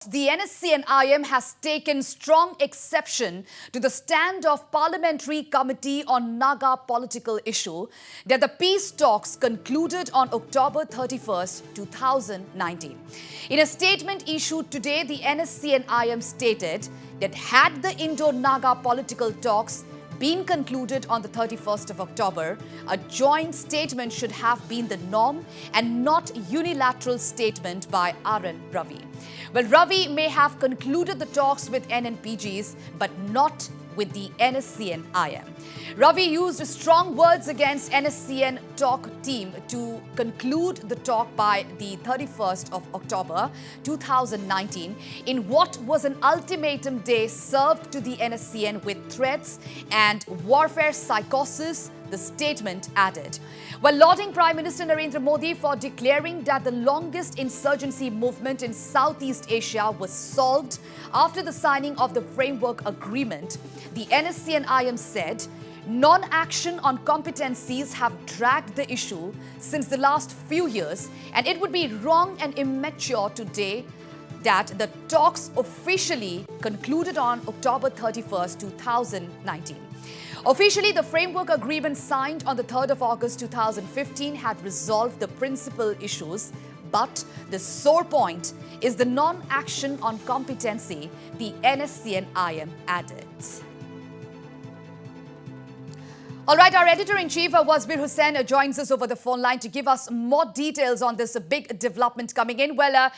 the NSCN-IM has taken strong exception to the stand of Parliamentary Committee on Naga Political Issue that the peace talks concluded on October 31st, 2019. In a statement issued today, the NSCN-IM stated that had the Indo-Naga political talks been concluded on the 31st of October, a joint statement should have been the norm and not unilateral statement by RN Ravi. Well, Ravi may have concluded the talks with NNPGs, but not with the NSCN-IM. Ravi used strong words against NSCN talk team to conclude the talk by the 31st of October 2019 in what was an ultimatum day served to the NSCN with threats and warfare psychosis, the statement added. While lauding Prime Minister Narendra Modi for declaring that the longest insurgency movement in Southeast Asia was solved after the signing of the framework agreement, the NSCN-IM said non-action on competencies have dragged the issue since the last few years, and it would be wrong and immature today that the talks officially concluded on October 31st, 2019. Officially, the framework agreement signed on the 3rd of August 2015 had resolved the principal issues, but the sore point is the non-action on competency, the NSCN-IM added. All right, our editor-in-chief, Wasbir Hussain, joins us over the phone line to give us more details on this big development coming in. Well,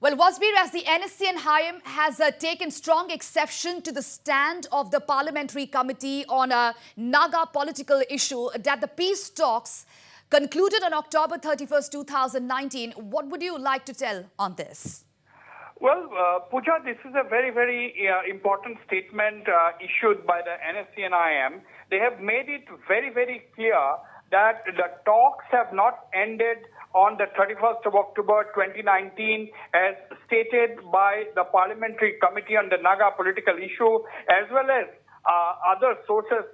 Wasbir, as the NSCN-IM has taken strong exception to the stand of the Parliamentary Committee on a Naga political issue that the peace talks concluded on October 31st, 2019. What would you like to tell on this? Well, Pooja, this is a very important statement issued by the NSCN-IM. They have made it very clear that the talks have not ended on the 31st of October 2019 as stated by the Parliamentary Committee on the Naga Political Issue, as well as other sources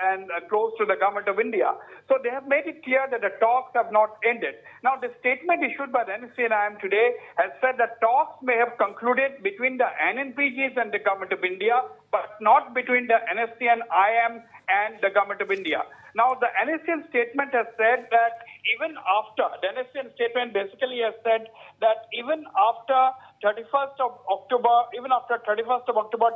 and close to the government of India. So they have made it clear that the talks have not ended. Now, the statement issued by the NSCN-IM today has said that talks may have concluded between the NNPGs and the government of India, but not between the NSCN-IM and the government of India. Now, the NSCN statement has said that even after, the NSCN statement basically has said that even after 31st of October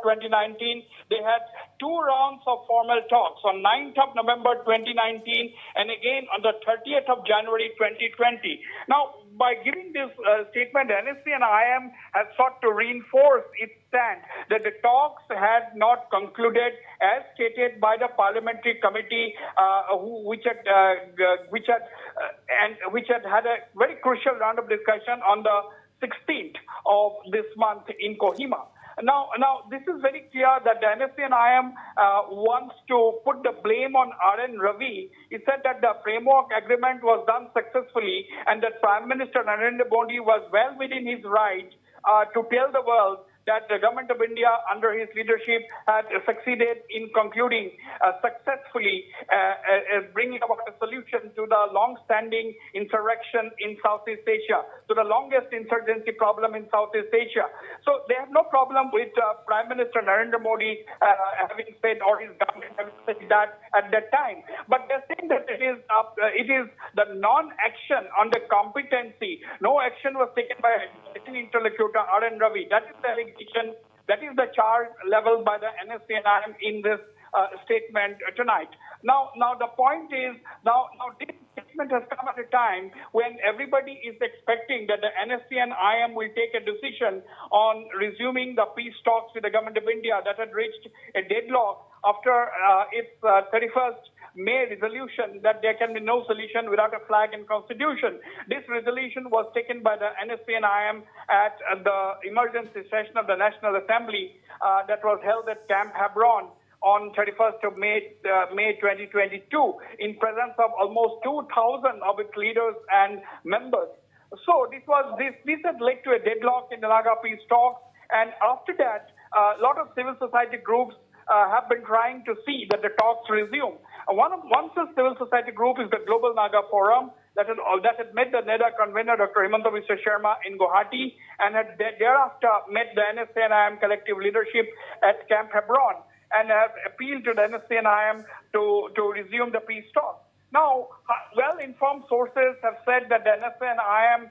2019, they had two rounds of formal talks on 9th of November 2019 and again on the 30th of January 2020. Now, by giving this statement, the NSCN-IM has sought to reinforce its stand that the talks had not concluded as stated by the Parliamentary Committee, which had had a very crucial round of discussion on the 16th of this month in Kohima. Now, this is very clear that the NSCN-IM wants to put the blame on RN Ravi. It said that the framework agreement was done successfully and that Prime Minister Narendra Modi was well within his right to tell the world that the government of India under his leadership had succeeded in concluding successfully bringing about a solution to the long-standing insurrection in Southeast Asia, to the longest insurgency problem in Southeast Asia. So they have no problem with Prime Minister Narendra Modi having said, or his government having said that at that time. But they're saying that it is the non-action on the competency. No action was taken by interlocutor RN Ravi. That is the allegation. That is the charge leveled by the NSCN-IM in this statement tonight. Now the point is, now this statement has come at a time when everybody is expecting that the NSCN-IM will take a decision on resuming the peace talks with the government of India that had reached a deadlock after its 31st May resolution that there can be no solution without a flag and constitution. This resolution was taken by the NSCN-IM at the emergency session of the National Assembly that was held at Camp Hebron on 31st of May 2022 in presence of almost 2,000 of its leaders and members. So this had led to a deadlock in the Naga peace talks, and after that, a lot of civil society groups have been trying to see that the talks resume. One such civil society group is the Global Naga Forum, that had met the NEDA convener, Dr. Himanta Biswa Sharma, in Guwahati, and had thereafter met the NSCN-IM collective leadership at Camp Hebron, and have appealed to the NSCN-IM to resume the peace talks. Now, well-informed sources have said that the NSCN-IM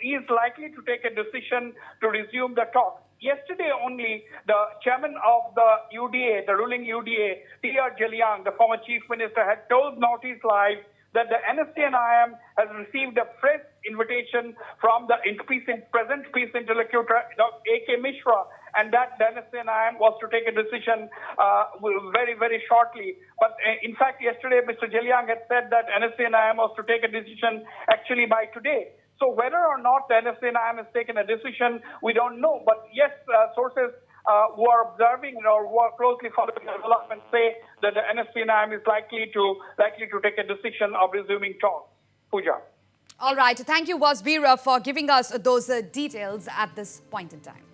is likely to take a decision to resume the talks. Yesterday only, the chairman of the UDA, the ruling UDA, T.R. Jeliang, the former chief minister, had told Northeast Live that the NSCN-IM has received a fresh invitation from the present peace interlocutor, A.K. Mishra, and that the NSCN-IM was to take a decision very, very shortly. But in fact, yesterday, Mr. Jeliang had said that NSCN-IM was to take a decision actually by today. So whether or not the NSCN-IM has taken a decision, we don't know. But yes, sources who are observing or who are closely following the development say that the NSCN-IM is likely to take a decision of resuming talks. Pooja. All right. Thank you, Wasbir, for giving us those details at this point in time.